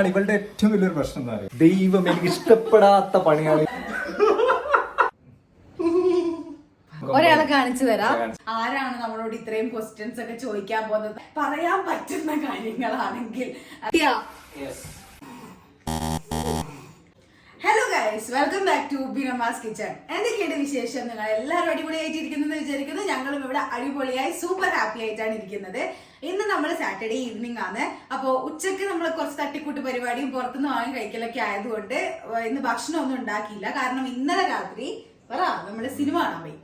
ഇവളുടെ ഏറ്റവും വലിയൊരു പ്രശ്നം എന്താ പറയുക, ദൈവം എനിക്ക് ഇഷ്ടപ്പെടാത്ത പണിയാണ്. ഒരാളെ കാണിച്ചു തരാം. ആരാണ് നമ്മളോട് ഇത്രയും ക്വസ്റ്റ്യൻസ് ഒക്കെ ചോദിക്കാൻ പോകുന്നത്? പറയാൻ പറ്റുന്ന കാര്യങ്ങളാണെങ്കിൽ. Hello guys, welcome back to Binamas kitchen. എന്തൊക്കെയുണ്ട് വിശേഷം? നിങ്ങൾ എല്ലാവരും അടിപൊളിയായിട്ടിരിക്കുന്നു വിചാരിക്കുന്നു. ഞങ്ങളും ഇവിടെ അടിപൊളിയായി സൂപ്പർ ഹാപ്പി ആയിട്ടാണ് ഇരിക്കുന്നത്. ഇന്ന് നമ്മൾ സാറ്റർഡേ ഈവനിങ് ആണ്. അപ്പോൾ ഉച്ചക്ക് നമ്മൾ കുറച്ച് തട്ടിക്കൂട്ട് പരിപാടിയും പുറത്തുനിന്ന് വാങ്ങി കഴിക്കലൊക്കെ ആയതുകൊണ്ട് ഇന്ന് ഭക്ഷണം ഒന്നും ഉണ്ടാക്കിയില്ല. കാരണം ഇന്നലെ രാത്രി നമ്മുടെ സിനിമ കാണാൻ പോയി.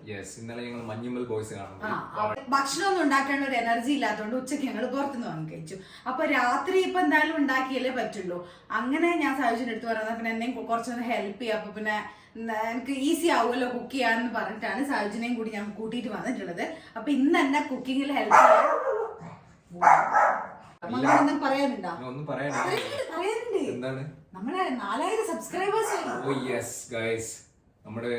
ഭക്ഷണം ഒന്നും ഉണ്ടാക്കേണ്ട ഒരു എനർജി ഇല്ലാത്തതുകൊണ്ട് ഉച്ചക്ക് ഞങ്ങൾ പുറത്തുനിന്ന് വാങ്ങി കഴിച്ചു. അപ്പൊ രാത്രി ഇപ്പൊ എന്തായാലും ഉണ്ടാക്കിയല്ലേ പറ്റുള്ളൂ. അങ്ങനെ ഞാൻ സാഹചര്യം എടുത്ത് പറയുന്നത് പിന്നെ എന്തെങ്കിലും കുറച്ചൊന്ന് ഹെൽപ്പ് ചെയ്യാം, അപ്പൊ പിന്നെ എനിക്ക് ഈസി ആവുമല്ലോ കുക്ക് ചെയ്യാന്ന് പറഞ്ഞിട്ടാണ് സാഹചര്യം കൂടി ഞാൻ കൂട്ടിയിട്ട് വന്നിട്ടുള്ളത്. അപ്പൊ ഇന്ന് എന്നെ കുക്കിങ്ങിൽ ഹെൽപ്പ് ചെയ്യാൻ പറയാനുണ്ടോ? നമ്മളെ 4000 സബ്സ്ക്രൈബേഴ്സ്. നമ്മുടെ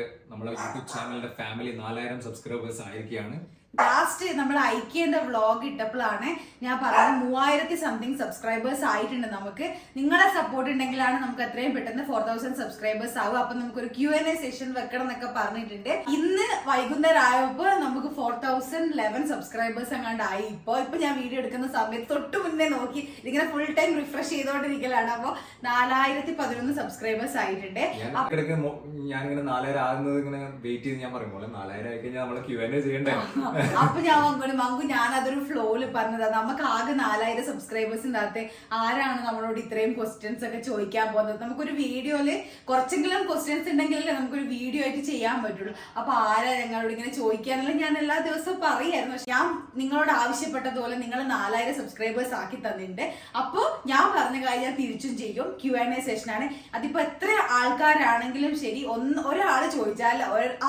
യൂട്യൂബ് ചാനലിന്റെ ഫാമിലി 4000 സബ്സ്ക്രൈബേഴ്സ് ആയിരിക്കുകയാണ്. ലാസ്റ്റ് നമ്മൾ ഐക്യന്റെ വ്ളോഗ് ഇട്ടപ്പോഴാണ് ഞാൻ പറഞ്ഞത് 3000 സംതിങ് സബ്സ്ക്രൈബേഴ്സ് ആയിട്ടുണ്ട്. നമുക്ക് നിങ്ങളെ സപ്പോർട്ട് ഉണ്ടെങ്കിലാണ് നമുക്ക് എത്രയും പെട്ടെന്ന് 4000 സബ്സ്ക്രൈബേഴ്സ് ആവും. അപ്പൊ നമുക്കൊരു Q&A സെഷൻ വെക്കണം എന്നൊക്കെ പറഞ്ഞിട്ടുണ്ട്. ഇന്ന് വൈകുന്നേരം ആയപ്പോ നമുക്ക് 4011 സബ്സ്ക്രൈബേഴ്സ് എങ്ങാണ്ട് ആയി. ഇപ്പൊ ഞാൻ വീഡിയോ എടുക്കുന്ന സമയത്ത് തൊട്ട് മുന്നേ നോക്കി ഇതിങ്ങനെ ഫുൾ ടൈം റിഫ്രഷ് ചെയ്തോണ്ടിരിക്കലാണ്. അപ്പൊ 4011 സബ്സ്ക്രൈബേഴ്സ് ആയിട്ടുണ്ട്. ഞാനിങ്ങനെ 4000 ആകുന്നത് ഇങ്ങനെ വെയിറ്റ് ചെയ്ത് ഞാൻ പറയുമ്പോൾ 4000 ആയി കഴിഞ്ഞാൽ നമ്മള് Q&A ചെയ്യണ്ടേ? അപ്പൊ ഞാൻ മങ്കു ഞാനതൊരു ഫ്ലോയില് പറഞ്ഞതാ. നമുക്ക് ആകെ 4000 സബ്സ്ക്രൈബേഴ്സിന്റെ അകത്ത് ആരാണ് നമ്മളോട് ഇത്രയും ക്വസ്റ്റ്യൻസ് ഒക്കെ ചോദിക്കാൻ പോകുന്നത്? നമുക്കൊരു വീഡിയോയില് കുറച്ചെങ്കിലും ക്വസ്റ്റ്യൻസ് ഉണ്ടെങ്കിലല്ലേ നമുക്കൊരു വീഡിയോ ആയിട്ട് ചെയ്യാൻ പറ്റുള്ളൂ. അപ്പൊ ആരാ ഞങ്ങളോട് ഇങ്ങനെ ചോദിക്കാനുള്ള ഞാൻ എല്ലാ ദിവസവും പറയായിരുന്നു. പക്ഷെ ഞാൻ നിങ്ങളോട് ആവശ്യപ്പെട്ടതുപോലെ നിങ്ങൾ 4000 സബ്സ്ക്രൈബേഴ്സ് ആക്കി തന്നിട്ടുണ്ട്. അപ്പൊ ഞാൻ പറഞ്ഞ കാര്യം ഞാൻ തിരിച്ചും ചെയ്യും. Q&A സെഷനാണ്. അതിപ്പോ എത്ര ആൾക്കാരാണെങ്കിലും ശരി, ഒരാള് ചോദിച്ചാൽ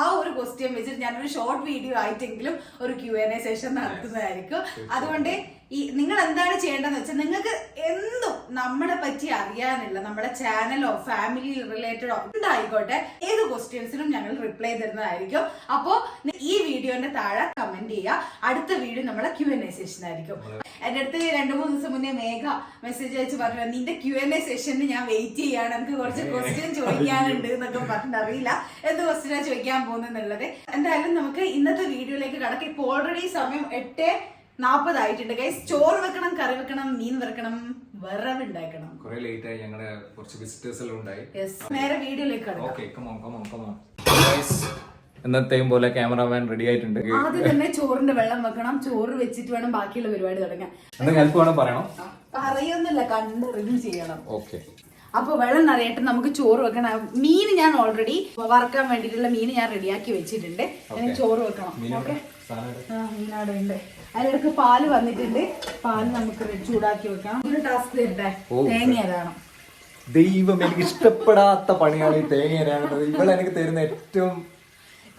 ആ ഒരു ക്വസ്റ്റ്യൻ വെച്ചിട്ട് ഞാനൊരു ഷോർട്ട് വീഡിയോ ആയിട്ടെങ്കിലും ഒരു Q&A സെഷൻ നടത്തുന്നതായിരിക്കും. അതുകൊണ്ട് നിങ്ങൾ എന്താണ് ചെയ്യേണ്ടതെന്ന് വെച്ചാൽ നിങ്ങൾക്ക് എന്തും നമ്മളെ പറ്റി അറിയാനുള്ള നമ്മുടെ ചാനലോ ഫാമിലി റിലേറ്റഡോ എന്തായിക്കോട്ടെ ഏത് ക്വസ്റ്റ്യൻസിനും ഞങ്ങൾ റിപ്ലൈ തരുന്നതായിരിക്കും. അപ്പോ ഈ വീഡിയോന്റെ താഴെ കമന്റ് ചെയ്യുക. അടുത്ത വീഡിയോ നമ്മളെ Q&A സെഷൻ ആയിരിക്കും. എന്റെ അടുത്ത് 2-3 ദിവസം മുന്നേ മേഘ മെസ്സേജ് അയച്ച് പറഞ്ഞു, നിന്റെ Q&A സെഷന് ഞാൻ വെയിറ്റ് ചെയ്യാണ്, എനിക്ക് കുറച്ച് ക്വസ്റ്റ്യൻ ചോദിക്കാനുണ്ട് എന്നൊക്കെ പറഞ്ഞിട്ട് അറിയില്ല എന്ത് ക്വസ്റ്റ്യനാ ചോദിക്കാൻ പോകുന്നുള്ളത്. എന്തായാലും നമുക്ക് ഇന്നത്തെ വീഡിയോയിലേക്ക് കടക്കാം. ഇപ്പൊ ഓൾറെഡി സമയം 8:40 ആയിട്ടുണ്ട് ഗൈസ്. ചോറ് വെക്കണം, കറി വെക്കണം, മീൻ വറക്കണം, വിറവുണ്ടാക്കണം. കുറെ ലേറ്റ് ആയി, ഞങ്ങളുടെ കുറച്ച് വിസിറ്റേഴ്സ് എല്ലാം ഉണ്ടായി. നേരെ വീഡിയോയിലേക്ക് കടക്കാം. എന്നത്തെയും പോലെ ക്യാമറമാൻ റെഡി ആയിട്ടുണ്ട്. ആദ്യം തന്നെ ചോറിന്റെ വെള്ളം വെക്കണം. ചോറ് വെച്ചിട്ട് വേണം ബാക്കിയുള്ള പരിപാടി തുടങ്ങാൻ. ഹെൽപ്പ് വേണം പറയണം? പറയൊന്നുമില്ല, കണ്ടറിഞ്ഞ് ചെയ്യണം. ഓക്കെ. അപ്പൊ വെള്ളം നിറയട്ടെ, നമുക്ക് ചോറ് വെക്കണം. മീൻ ഞാൻ ഓൾറെഡി വറക്കാൻ വേണ്ടിയിട്ടുള്ള മീൻ ഞാൻ റെഡിയാക്കി വെച്ചിട്ടുണ്ട്. ചോറ് വെക്കണം. ഓക്കെ, മീനാടെ ഉണ്ട്. അതിലിടക്ക് പാല് വന്നിട്ടുണ്ട്. പാല് നമുക്ക് ചൂടാക്കി വെക്കണം. ഒരു ടാസ്ക് തരട്ടെ, തേങ്ങ അരാണം. ദൈവം, എനിക്ക് ഇഷ്ടപ്പെടാത്ത പണിയാണ് ഈ തേങ്ങ അരാണത്. ഇവിടെ എനിക്ക് തരുന്ന ഏറ്റവും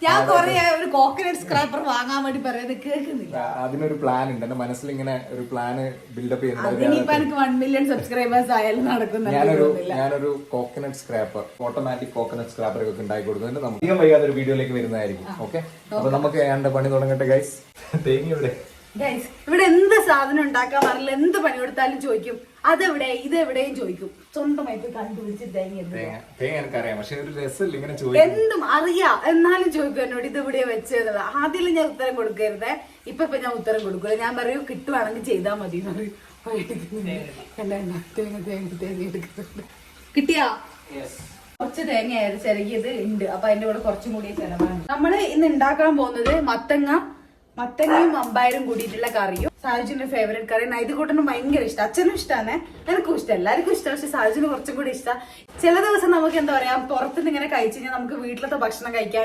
ഞാൻ കൊറേ ഒരു കോക്കനട്ട് സ്ക്രാപ്പർ വാങ്ങാൻ വേണ്ടി പറയുന്നത് കേൾക്കുന്നില്ല. അതിനൊരു പ്ലാൻ ഉണ്ട് എന്റെ മനസ്സിൽ, ഇങ്ങനെ ഒരു പ്ലാന് ബിൽഡപ്പ് ചെയ്യുന്നത്. 1 മില്യൺ സബ്സ്ക്രൈബേഴ്സ് ആയാലും നടക്കുന്നില്ല. ഞാനൊരു coconut scraper, automatic coconut scraper ഒക്കെ ഉണ്ടാക്കി കൊടുക്കുന്നുണ്ട്. നമുക്ക് അധികം വൈകാതെ ഒരു വീഡിയോയിലേക്ക് വരുന്നതായിരിക്കും. ഓക്കെ, അപ്പൊ നമുക്ക് എന്റെ പണി തുടങ്ങട്ടെ ഗൈസ്. തേങ്ങ ഇവിടെ ഇവിടെ എന്ത് സാധനം ഉണ്ടാക്കാൻ അറിയില്ല, എന്ത് പണി കൊടുത്താലും ചോദിക്കും അതെവിടെ ഇതെവിടെയും ചോദിക്കും. സ്വന്തമായിട്ട് കണ്ടുപിടിച്ച് തേങ്ങ എനിക്കറിയാം, പക്ഷെ ഒരു രസമില്ല ഇങ്ങനെ ചോദിക്കും. എന്തും അറിയാം എന്നാലും ചോദിക്കും എന്നോട് ഇതെവിടെയാ വെച്ചത്. ആദ്യം ഞാൻ ഉത്തരം കൊടുക്കരുത്, ഇപ്പൊ ഞാൻ ഉത്തരം കൊടുക്കൂല. ഞാൻ പറയൂ കിട്ടുവാണെങ്കിൽ ചെയ്താൽ മതി എന്ന് പറയും. കിട്ടിയാ? കുറച്ച് തേങ്ങ ചിരകിയത് ഉണ്ട്, അപ്പൊ അതിന്റെ കൂടെ കുറച്ചും കൂടി ചെലവാണ്. നമ്മള് ഇന്ന് ഉണ്ടാക്കാൻ പോകുന്നത് മത്തങ്ങയും മമ്പായരും കൂടിയിട്ടുള്ള കറിയും. സാജുവിന്റെ ഫേവറേറ്റ് കറി. ഇത് കൂട്ടനും ഭയങ്കര ഇഷ്ടം, അച്ഛനും ഇഷ്ടമാണ്, എനിക്കും ഇഷ്ടം, എല്ലാവർക്കും ഇഷ്ടം. പക്ഷെ സാജുവിന് കുറച്ചും കൂടി ഇഷ്ടം. ചില ദിവസം നമുക്ക് എന്താ പറയാ, പുറത്തുനിന്ന് ഇങ്ങനെ കഴിച്ചു കഴിഞ്ഞാൽ നമുക്ക് വീട്ടിലത്തെ ഭക്ഷണം കഴിക്കാൻ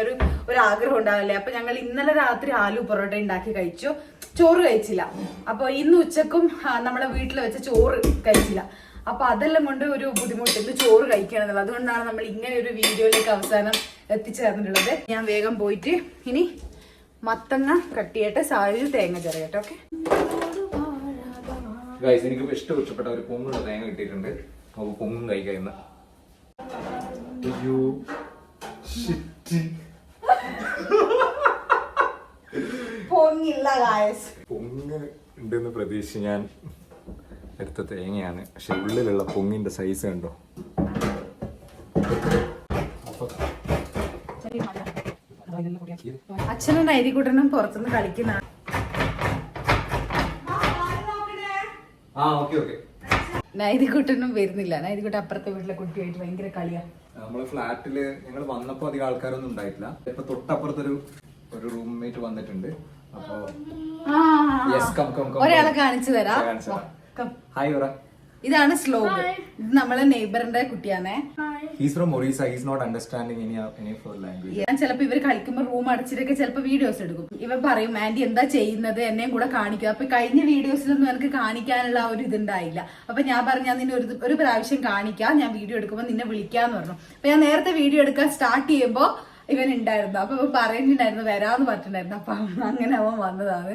ഒരു ആഗ്രഹം ഉണ്ടാവില്ലേ. അപ്പൊ ഞങ്ങൾ ഇന്നലെ രാത്രി ആലു പൊറോട്ട ഉണ്ടാക്കി കഴിച്ചു. ചോറ് കഴിച്ചില്ല. അപ്പൊ ഇന്ന് ഉച്ചക്കും നമ്മളെ വീട്ടിൽ വെച്ച ചോറ് കഴിച്ചില്ല. അപ്പൊ അതെല്ലാം കൊണ്ട് ഒരു ബുദ്ധിമുട്ട്, ഇത് ചോറ് കഴിക്കണമെന്നുള്ളത്. അതുകൊണ്ടാണ് നമ്മൾ ഇങ്ങനെ ഒരു വീഡിയോയിലേക്ക് അവസാനം എത്തിച്ചേർന്നിട്ടുള്ളത്. ഞാൻ വേഗം പോയിട്ട് ഇനി മത്തങ്ങ കട്ട് ചെയ്യട്ടെ, സാഹചര്യം തേങ്ങ ചെറിയട്ടെ. ഓക്കെ ഗൈസ്, എനിക്ക് ഇഷ്ടപ്പെട്ട ഒരു പൊങ്ങുള്ള തേങ്ങ കിട്ടിയിട്ടുണ്ട്. നമുക്ക് പൊങ്ങും കഴിക്കുന്ന പൊങ്ങില്ല ഗായ്സ്. പൊങ്ങ് ഉണ്ടെന്ന് പ്രതീക്ഷിച്ച് ഞാൻ എടുത്ത തേങ്ങയാണ്. പക്ഷെ ഉള്ളിലുള്ള പൊങ്ങിന്റെ സൈസ് കണ്ടോ. അച്ഛനും നൈതികുട്ടനും പുറത്തുനിന്ന് കളിക്കുന്ന. നൈതികുട്ടനും വരുന്നില്ല. നൈതികുട്ടൻ അപ്പുറത്തെ വീട്ടിലെ കുട്ടിയായിട്ട് ഭയങ്കര കളിയാ. നമ്മള് ഫ്ലാറ്റില് ഞങ്ങൾ വന്നപ്പോ അധികം ആൾക്കാരൊന്നും ഉണ്ടായിട്ടില്ല. ഇപ്പൊ തൊട്ടപ്പുറത്തൊരു റൂംമേറ്റ് വന്നിട്ടുണ്ട്. അപ്പൊ ഒരാളെ കാണിച്ചു തരാം. ഹായ് പറ. ഇതാണ് ശ്ലോക്. ഇത് നമ്മളെ നെയ്ബറിന്റെ കുട്ടിയാണേ. He's from Orissa. He's not understanding any of our language. ഞാൻ ചിലപ്പോ ഇവർ കളിക്കുമ്പോ റൂം അടച്ചിട്ടൊക്കെ ചിലപ്പോ വീഡിയോസ് എടുക്കും. ഇവൻ പറയും ആന്റി എന്താ ചെയ്യുന്നത്, എന്നെയും കൂടെ കാണിക്കുക. അപ്പൊ കഴിഞ്ഞ വീഡിയോസിലൊന്നും എനിക്ക് കാണിക്കാനുള്ള ഒരു ഇതുണ്ടായില്ല. അപ്പൊ ഞാൻ പറഞ്ഞു ഞാൻ നിന്നെ ഒരു പ്രാവശ്യം കാണിക്കാം, ഞാൻ വീഡിയോ എടുക്കുമ്പോൾ നിന്നെ വിളിക്കാന്ന് പറഞ്ഞു. അപ്പൊ ഞാൻ നേരത്തെ വീഡിയോ എടുക്കാൻ സ്റ്റാർട്ട് ചെയ്യുമ്പോ ഇവൻ ഉണ്ടായിരുന്നു. അപ്പൊ ഇവൻ പറയുന്നുണ്ടായിരുന്നു വരാന്ന് പറഞ്ഞിട്ടുണ്ടായിരുന്നു. അപ്പൊ അങ്ങനെ അവൻ വന്നതാണ്.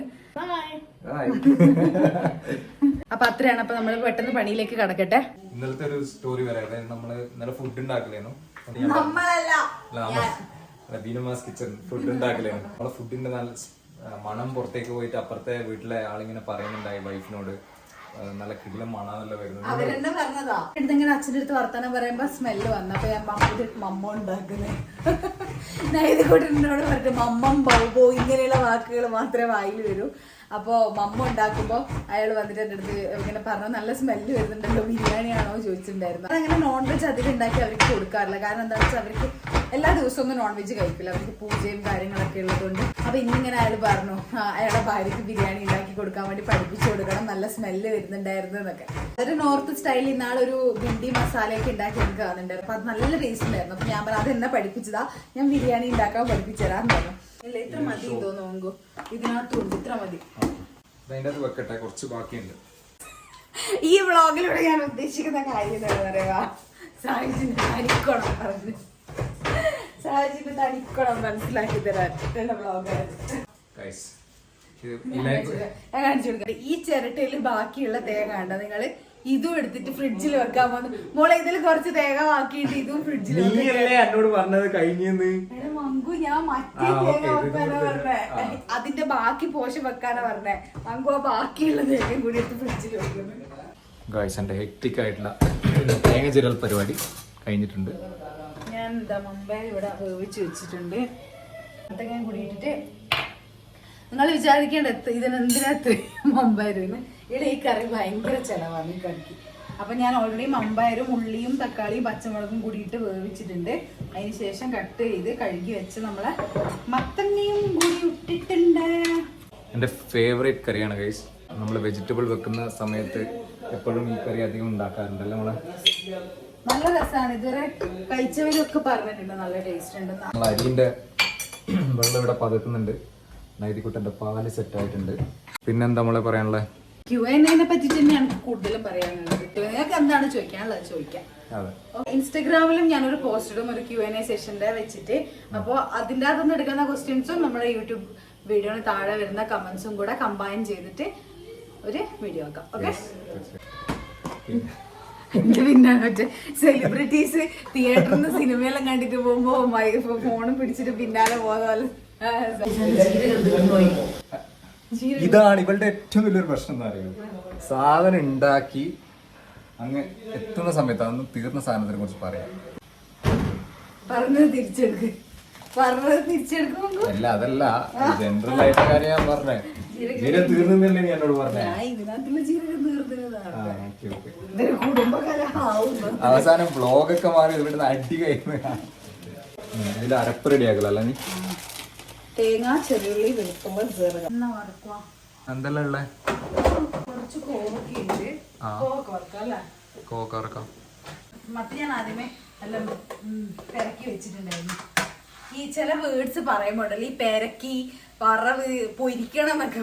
അപ്പൊ അത്രയാണ്. അപ്പൊ നമ്മള് പെട്ടെന്ന് പണിയിലേക്ക് കടക്കട്ടെ. ഇന്നലത്തെ ഒരു സ്റ്റോറി വരാം. നമ്മള് ഇന്നലെ ഫുഡ് ഉണ്ടാക്കലേന്നു. ദീനമാസ് കിച്ചൺ ഫുഡ് ഉണ്ടാക്കലേന്നു. നമ്മളെ ഫുഡിന്റെ നല്ല മണം പുറത്തേക്ക് പോയിട്ട് അപ്പുറത്തെ വീട്ടിലെ ആളിങ്ങനെ പറയുന്നുണ്ടായി വൈഫിനോട്, നല്ല കിടിലം മണാന്നല്ലോ വരുന്നത്. അവരെന്നെ പറഞ്ഞതാ. ഇങ്ങനെ അച്ഛൻ്റെ അടുത്ത് വർത്താനം പറയുമ്പോ സ്മെല്ല് വന്നപ്പോ ഞാൻ മമ്മ ഉണ്ടാക്കുന്നത്. നൈതികുട്ടനോട് പറഞ്ഞു മമ്മം ബൗബോ ഇങ്ങനെയുള്ള വാക്കുകൾ മാത്രമേ വായിൽ വരൂ. അപ്പോ മമ്മ ഉണ്ടാക്കുമ്പോ അയാൾ വന്നിട്ട് എന്റെ അടുത്ത് ഇങ്ങനെ പറഞ്ഞു നല്ല സ്മെല്ല് വരുന്നുണ്ടല്ലോ, ബിരിയാണിയാണോ ചോദിച്ചിട്ടുണ്ടായിരുന്നു. അതങ്ങനെ നോൺ വെജ് അധികം ഉണ്ടാക്കി അവർക്ക് കൊടുക്കാറില്ല. കാരണം എന്താണെന്ന് വെച്ചാൽ അവർക്ക് എല്ലാ ദിവസവും ഒന്നും നോൺ വെജ് കഴിക്കില്ല. അവർക്ക് പൂജയും കാര്യങ്ങളൊക്കെ ഉള്ളതുകൊണ്ട്. അപ്പൊ ഇന്നിങ്ങനെ അയാൾ പറഞ്ഞു അയാളുടെ ഭാര്യക്ക് ബിരിയാണി ഉണ്ടാക്കി കൊടുക്കാൻ വേണ്ടി പഠിപ്പിച്ചു കൊടുക്കണം, നല്ല സ്മെല്ല് വരുന്നുണ്ടായിരുന്നു എന്നൊക്കെ. അതൊരു നോർത്ത് സ്റ്റൈലിൽ ഇന്നാളൊരു ബിണ്ടി മസാലയൊക്കെ ഉണ്ടാക്കി എനിക്ക് കാണുന്നുണ്ടായിരുന്നു. അപ്പൊ അത് നല്ല ടേസ്റ്റ് ഉണ്ടായിരുന്നു. അപ്പൊ ഞാൻ പറഞ്ഞു അതെന്നെ പഠിപ്പിച്ചതാ, ഞാൻ ബിരിയാണി ഉണ്ടാക്കാൻ പഠിപ്പിച്ചു തരാന്ന് പറഞ്ഞു. ഇല്ല ഇത്ര മതി തോന്നുന്നു, ഇതിനകത്തുണ്ട് ഇത്ര മതി. വെക്കട്ടെ, കുറച്ച് ബാക്കിയുണ്ട്. ഈ വ്ളോഗിലൂടെ ഞാൻ ഉദ്ദേശിക്കുന്ന കാര്യം എന്താ പറയാ, സാഹിജിന്റെ തനിക്കണം പറഞ്ഞു, സാഹിജിന്റെ തനിക്കണം മനസ്സിലാക്കി തരാൻ വ്ളോഗായിരുന്നു. ഞാൻ കാണിച്ചു കൊടുക്കട്ടെ. ഈ ചിരട്ടയില് ബാക്കിയുള്ള തേങ്ങ കണ്ടോ നിങ്ങള്, ഇതും എടുത്തിട്ട് ഫ്രിഡ്ജിൽ വെക്കാൻ പോകുന്നു. മോളെ ഇതിൽ കുറച്ച് തേങ്ങ ബാക്കിയിട്ട് ഇതും ഫ്രിഡ്ജിൽ എന്നോട് പറഞ്ഞത് കഴിഞ്ഞെന്ന്. മങ്കു ഞാൻ മറ്റേ തേങ്ങ വെക്കാനാ പറഞ്ഞേ, അതിന്റെ ബാക്കി പോഷൻ വെക്കാനാ പറഞ്ഞേ. മങ്കു ആ ബാക്കിയുള്ള തേങ്ങ കൂടി എടുത്ത് ഫ്രിഡ്ജിൽ വെക്കുന്നു. എന്റെ ഹെക്ടിക് ആയിട്ടുള്ള തേങ്ങ ചിരൽ പരിപാടി കഴിഞ്ഞിട്ടുണ്ട്. ഞാൻ എന്താ മുമ്പേ ഇവിടെ വേവിച്ച് വെച്ചിട്ടുണ്ട്. തേങ്ങ കൂടി ഇട്ടിട്ട് നിങ്ങൾ വിചാരിക്കേണ്ട ഇതിനെന്തിനകത്ത് മമ്പായിരുന്നു. ഇവിടെ ഈ കറി ഭയങ്കര ചെലവാണ് ഈ കറിക്ക്. അപ്പൊ ഞാൻ ഓൾറെഡി മമ്പായരും ഉള്ളിയും തക്കാളിയും പച്ചമുളകും കൂടിയിട്ട് വേവിച്ചിട്ടുണ്ട്. അതിനുശേഷം കട്ട് ചെയ്ത് കഴുകി വെച്ച് നമ്മളെ മത്തങ്ങയും കൂടി ഇട്ടിട്ടുണ്ട്. എന്റെ ഫേവറേറ്റ് കറിയാണ് ഗൈസ്. നമ്മൾ വെജിറ്റബിൾ വെക്കുന്ന സമയത്ത് എപ്പോഴും ഈ കറി അധികം ഉണ്ടാക്കാറുണ്ടല്ലോ നമ്മളെ. നല്ല രസമാണ്. ഇതുവരെ കഴിച്ചവരൊക്കെ പറഞ്ഞിട്ടുണ്ട് നല്ല ടേസ്റ്റ് ഉണ്ട്. നമ്മൾ അരിന്റെ വെള്ളം ഇവിടെ പതക്കുന്നുണ്ട്. നൈതികുട്ടന്റെ പാല് സെറ്റ് ആയിട്ടുണ്ട്. പിന്നെന്താ നമ്മളെ പറയാനുള്ളത്? Q&A പറ്റിട്ട് തന്നെയാണ് കൂടുതലും പറയാനുള്ളത്. നിങ്ങൾക്ക് എന്താണ് ചോദിക്കാനുള്ളത് ചോദിക്കാം. ഇൻസ്റ്റഗ്രാമിലും ഞാനൊരു പോസ്റ്റ് ഇടും, ഒരു Q&A സെഷന്റെ വെച്ചിട്ട്. അപ്പോൾ അതിൻ്റെ അകത്തുനിന്ന് എടുക്കുന്ന ക്വസ്റ്റ്യൻസും നമ്മുടെ യൂട്യൂബ് വീഡിയോന് താഴെ വരുന്ന കമന്റ്സും കൂടെ കമ്പൈൻ ചെയ്തിട്ട് ഒരു വീഡിയോ ആക്കാം. ഓക്കെ. പിന്നെ മറ്റേ സെലിബ്രിറ്റീസ് തിയേറ്ററിൽ നിന്ന് സിനിമയെല്ലാം കണ്ടിട്ട് പോകുമ്പോ ഫോണും പിടിച്ചിട്ട് പിന്നാലെ പോകുന്ന പോലെ. ഇതാണ് ഇവളുടെ ഏറ്റവും വലിയൊരു പ്രശ്നം എന്ന് പറയുന്നത്. സാധനം ഉണ്ടാക്കി അങ്ങ് എത്തുന്ന സമയത്ത് അതൊന്ന് തീർന്ന സാധനത്തിനെ കുറിച്ച് പറയാം. പറഞ്ഞത് തിരിച്ചെടുക്കും. അല്ല അതല്ല, ജനറൽ ആയിട്ട് കാര്യം ഞാൻ പറഞ്ഞേ. ജീരകം തീർന്നില്ലേ നീ എന്നോട് പറഞ്ഞേ? അവസാനം വ്ളോഗൊക്കെ മാറി ഇവിടുന്ന് അടി കഴിഞ്ഞ ഇതിൽ അരപ്പ് റെഡിയാക്കല അല്ല നീ? തേങ്ങ, ചെറിയുള്ളി, വെളുത്തുള്ളി, ജീരകം എന്തെല്ലാം ഉള്ളേ? കുറച്ച് കോവക്കയുണ്ട്. കോവക്ക വറക്കാം. മറ്റേ ഞാൻ ആദ്യമേ എല്ലാം പെരക്കി വെച്ചിട്ടുണ്ടായിരുന്നു. ഈ ചില വേർഡ്സ് പറയുമ്പോണ്ടല്ലോ, ഈ പെരക്കി, പറവ്, പൊരിക്കണം എന്നൊക്കെ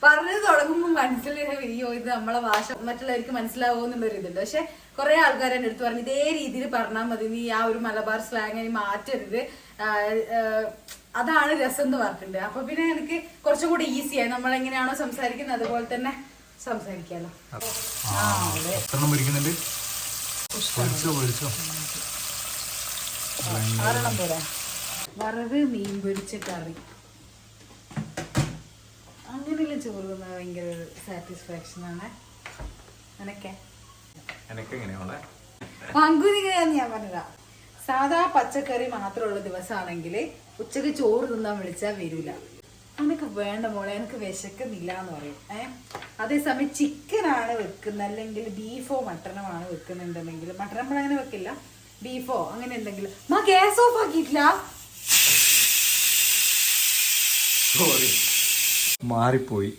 പറഞ്ഞു തുടങ്ങുമ്പോൾ മനസ്സിലായോ ഇത് നമ്മളെ ഭാഷ മറ്റുള്ളവർക്ക് മനസ്സിലാവോ എന്നുള്ളൊരു ഇതുണ്ട്. പക്ഷെ കുറെ ആൾക്കാർ എൻ്റെ അടുത്ത് പറഞ്ഞു ഇതേ രീതിയിൽ പറഞ്ഞാൽ മതി, നീ ആ ഒരു മലബാർ സ്ലാങ് മാറ്റരുത്, അതാണ് രസം എന്ന് പറഞ്ഞിട്ടുണ്ട്. അപ്പൊ പിന്നെ എനിക്ക് കുറച്ചും കൂടി ഈസിയായി. നമ്മളെങ്ങനെയാണോ സംസാരിക്കുന്നത് അതുപോലെ തന്നെ സംസാരിക്കാലോ. വറവ്, മീൻ പൊരിച്ച കറി, അങ്ങനെ ചൂടില് ചോറ് തിന്നാൻ ഭയങ്കര സാറ്റിസ്ഫാക്ഷൻ ആണ്. എനക്കെങ്ങനെയാണെ മങ്കുനിങ്ങനെയാന്ന് ഞാൻ പറഞ്ഞതാ. സാധാ പച്ചക്കറി മാത്രമുള്ള ദിവസമാണെങ്കിൽ ഉച്ചക്ക് ചോറ് തിന്നാൻ വിളിച്ചാൽ വരൂല. എനിക്ക് വേണ്ട മോളെ, എനിക്ക് വിശക്കുന്നില്ല എന്ന് പറയും. അതേസമയം ചിക്കനാണ് വെക്കുന്നത്, അല്ലെങ്കിൽ ബീഫോ മട്ടണോ ആണ് വെക്കുന്നുണ്ടെങ്കിൽ, മട്ടൺ നമ്മളങ്ങനെ വെക്കില്ല, ബീഫോ അങ്ങനെ എന്തെങ്കിലും. ഗ്യാസ് ഓഫ് ആക്കിയിട്ടില്ല, സോറി മാറിപ്പോയി.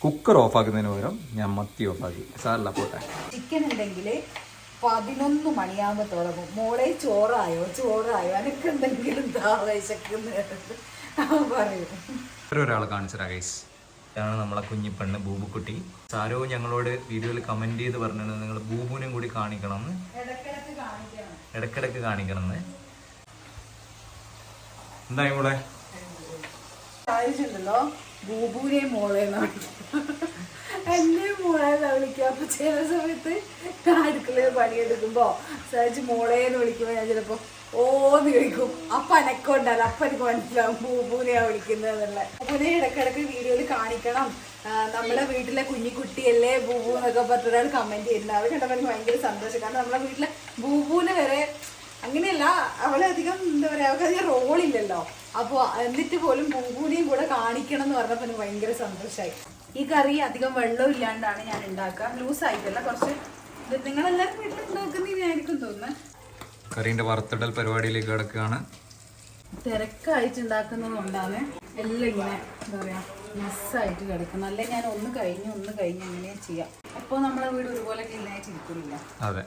കുക്കർ ഓഫ് ആക്കുന്നതിന് പകരം ഞാൻ മത്തി ഓഫ് ആക്കി. സാറല്ല പോട്ടെ. ചിക്കൻ ഉണ്ടെങ്കിൽ 11 മണിയാകുമ്പോൾ തുടങ്ങും. മോളെ ചോറായോ ചോറായോ, എനിക്ക് എന്തെങ്കിലും പറയും. ഒരാളെ കാണിച്ചതാ ഗൈസ്. ഇതാണ് നമ്മളെ കുഞ്ഞിപ്പെണ്ണ് ബൂബുക്കുട്ടി. സാരോ ഞങ്ങളോട് വീഡിയോയിൽ കമന്റ് ചെയ്ത് പറഞ്ഞത് നിങ്ങൾ ബൂബുവിനെയും കൂടി കാണിക്കണം എന്ന്, ഇടക്കിടക്ക് കാണിക്കണം എന്ന്. എന്തായി മോളെ? സാധിച്ചിട്ടുണ്ടല്ലോ ബൂബുവിനെ മോളെ എന്നെ മോളെ വിളിക്കുക. അപ്പൊ ചില സമയത്ത് അടുക്കളയിൽ പണിയെടുക്കുമ്പോ സാധിച്ച് മോളേന്ന് വിളിക്കുമ്പോ ഞാൻ ചിലപ്പോ ഓന്ന് വിളിക്കും. അപ്പൊ അനക്കൊണ്ടല്ല, അപ്പൊ എനിക്ക് മനസ്സിലാവും ബൂബുവിനെയാ വിളിക്കുന്നത് എന്നുള്ള. ബൂബുവിനെ ഇടക്കിടക്ക് വീഡിയോയിൽ കാണിക്കണം, നമ്മളെ വീട്ടിലെ കുഞ്ഞിക്കുട്ടിയല്ലേ ബൂബു എന്നൊക്കെ പറഞ്ഞ ഒരാൾ കമന്റ് ചെയ്യുന്നത്. അത് കണ്ടപ്പോൾ എനിക്ക് ഭയങ്കര സന്തോഷം. കാരണം നമ്മളെ വീട്ടിലെ ബൂബുവിനെ വരെ അങ്ങനെയല്ല, അവളധികം എന്താ പറയാ, അവൾക്ക് അധികം റോളില്ലല്ലോ. അപ്പോൾ എന്നിട്ട് പോലും ബൂബുവിനെയും കൂടെ കാണിക്കണം എന്ന് പറഞ്ഞപ്പോൾ എനിക്ക് ഭയങ്കര സന്തോഷമായി. ഈ കറി അധികം വെള്ളം ഇല്ലാണ്ടാണ് ഞാൻ ഉണ്ടാക്കുക, ലൂസായിട്ടല്ല, കുറച്ച് നിങ്ങളെല്ലാവരും വീട്ടിലുണ്ടാക്കുന്നതിനായിരിക്കും തോന്നുന്നത്. കറീന്റെ വറുത്തിടൽ പരിപാടിയിലേക്ക് കിടക്കുകയാണ്. തിരക്കായിട്ട് ഉണ്ടാക്കുന്നത് കൊണ്ടാണ് എല്ലാം ഇങ്ങനെ എന്താ പറയാ മിസ്സായിട്ട് കിടക്കുന്നത്. അല്ലെ ഞാൻ ഒന്ന് കഴിഞ്ഞ് എങ്ങനെയാ ചെയ്യാം. അപ്പോൾ നമ്മളെ വീട് ഒരുപോലെ ക്ലീനായിട്ട് ഇരിക്കുന്നില്ല. അതെ,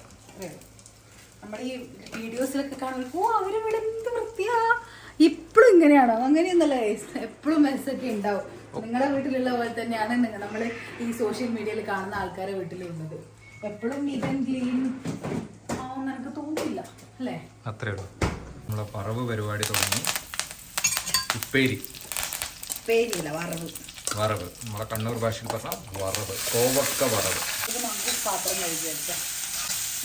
നമ്മൾ ഈ വീഡിയോസിലൊക്കെ കാണുമ്പോൾ അവര് വീട് എന്ത് വൃത്തിയാ, ഇപ്പോഴും ഇങ്ങനെയാണോ? അങ്ങനെയൊന്നല്ല, എപ്പോഴും മെസ്സൊക്കെ ഉണ്ടാവും. നിങ്ങളുടെ വീട്ടിലുള്ള പോലെ തന്നെയാണ് നമ്മൾ ഈ സോഷ്യൽ മീഡിയയിൽ കാണുന്ന ആൾക്കാരെ വീട്ടിലുള്ളത്. എപ്പോഴും ഇതൻ ക്ലീൻ ആവുമെന്ന് എനിക്ക് തോന്നില്ല, അല്ലേ? അത്രേ ഉള്ളൂ. നമ്മളെ വറവ് പരിപാടി തുടങ്ങി. പേരില്ല, വറവ്. നമ്മളെ കണ്ണൂർ ഭാഷയിൽ പറഞ്ഞാൽ വറവ്, കോവക്ക വറവ്. ഇത് നമുക്ക് പാത്രം കഴുകി വെച്ചാൽ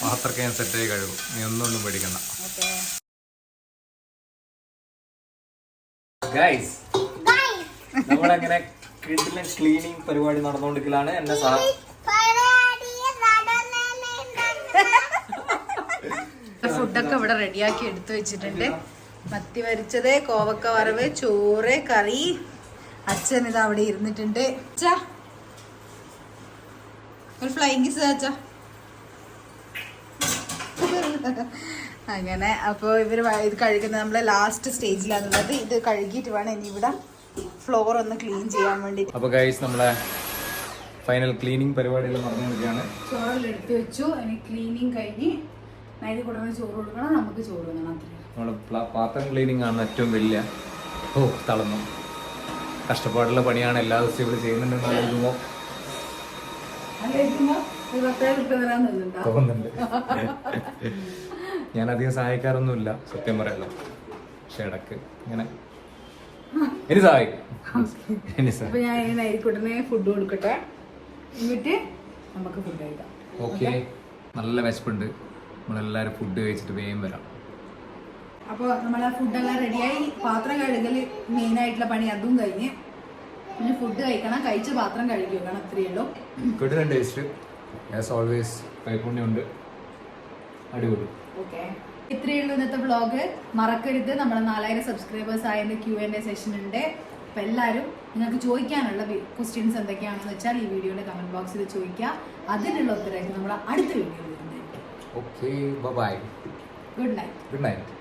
പാത്രമൊക്കെ ഞാൻ സെറ്റായി കഴുകും, നീ ഒന്നും പേടിക്കണ്ട. ഗൈസ്, നമ്മളങ്ങനെ കിഡിലൻ ക്ലീനിങ് പരിപാടി നടന്നുകൊണ്ടിരിക്കലാണ്. എന്നെ ഫുഡൊക്കെ ഇവിടെ റെഡിയാക്കി എടുത്തു വെച്ചിട്ടുണ്ട്. മത്തി വരിച്ചത്, കോവക്ക വറവ്, ചോറ്, കറി. അച്ഛൻ ഇത് അവിടെ ഇരുന്നിട്ടുണ്ട്. അച്ഛാ ഒരു ഫ്ലൈങ് കിസ് അച്ഛാ. അങ്ങനെ അപ്പോൾ ഇവർ ഇത് കഴുകുന്നത് നമ്മളെ ലാസ്റ്റ് സ്റ്റേജിലാണുള്ളത്. ഇത് കഴുകിയിട്ട് വേണം ഇനി ഇവിടെ ഫ്ലോർ ഒന്ന് ക്ലീൻ ചെയ്യാൻ വേണ്ടി. അപ്പോൾ ഗൈസ്, നമ്മളെ ഫൈനൽ ക്ലീനിങ് പരിപാടികൾ നടന്നുകൊണ്ടിരിക്കുകയാണ്. ചോറെല്ലാം എടുത്തു വെച്ചു. ഇനി ക്ലീനിങ് കഴിഞ്ഞ് നൈതി കൊടുക്കുന്ന ചോറ് കൊടുക്കണം, നമുക്ക് ചോറ് വേണം. അത്രയും നമ്മൾ പാത്രം ക്ലീനിങ് ആണ് ഏറ്റവും വലിയ തളർന്നു കഷ്ടപ്പാടുള്ള പണിയാണ്. എല്ലാ ദിവസവും ഇവിടെ ചെയ്യുന്നുണ്ടെന്ന് ആലോചിക്കുമ്പോൾ തോന്നുന്നുണ്ട്. ഞാൻ അധികം സഹായിക്കാറൊന്നുമില്ല, സത്യം പറയാലോ. പക്ഷെ ഇടക്ക് ഇങ്ങനെ ഇനി സഹായിക്കും. അപ്പൊ ഞാൻ നൈരിക്കുട്ടനെ ഫുഡ് കൊടുക്കട്ടെ, എന്നിട്ട് നമുക്ക് ഫുഡ് കഴിക്കാം. ഓക്കെ, നല്ല വിശപ്പുണ്ട്. നമ്മളെല്ലാവരും ഫുഡ് കഴിച്ചിട്ട് വേഗം വരാം. അപ്പോൾ നമ്മളെ ഫുഡെല്ലാം റെഡിയായി. പാത്രം കഴുകൽ മെയിനായിട്ടുള്ള പണി അതും കഴിഞ്ഞ് പിന്നെ ഫുഡ് കഴിക്കണം. കഴിച്ച പാത്രം കഴുകി വെക്കണം, അത്രയേ ഉള്ളൂ. Good and taste as always. കൈപ്പുണ്യമുണ്ട്, അടിപൊളി. ഓക്കെ, ഇത്രയേ ഉള്ളൂ ഇന്നത്തെ വ്ളോഗ്. മറക്കരുത്, നമ്മളെ 4000 സബ്സ്ക്രൈബേഴ്സ് ആയതിൻ്റെ Q&A സെഷൻ ഉണ്ട്. അപ്പം എല്ലാവരും നിങ്ങൾക്ക് ചോദിക്കാനുള്ള ക്വസ്റ്റ്യൻസ് എന്തൊക്കെയാണെന്ന് വെച്ചാൽ ഈ വീഡിയോയുടെ കമൻറ്റ് ബോക്സിൽ ചോദിക്കുക. അതിനുള്ള ഉത്തരമായിട്ട് നമ്മൾ അടുത്ത വീഡിയോയിൽ വരുന്നതായിരിക്കും. Okay, bye. Good night. Good night.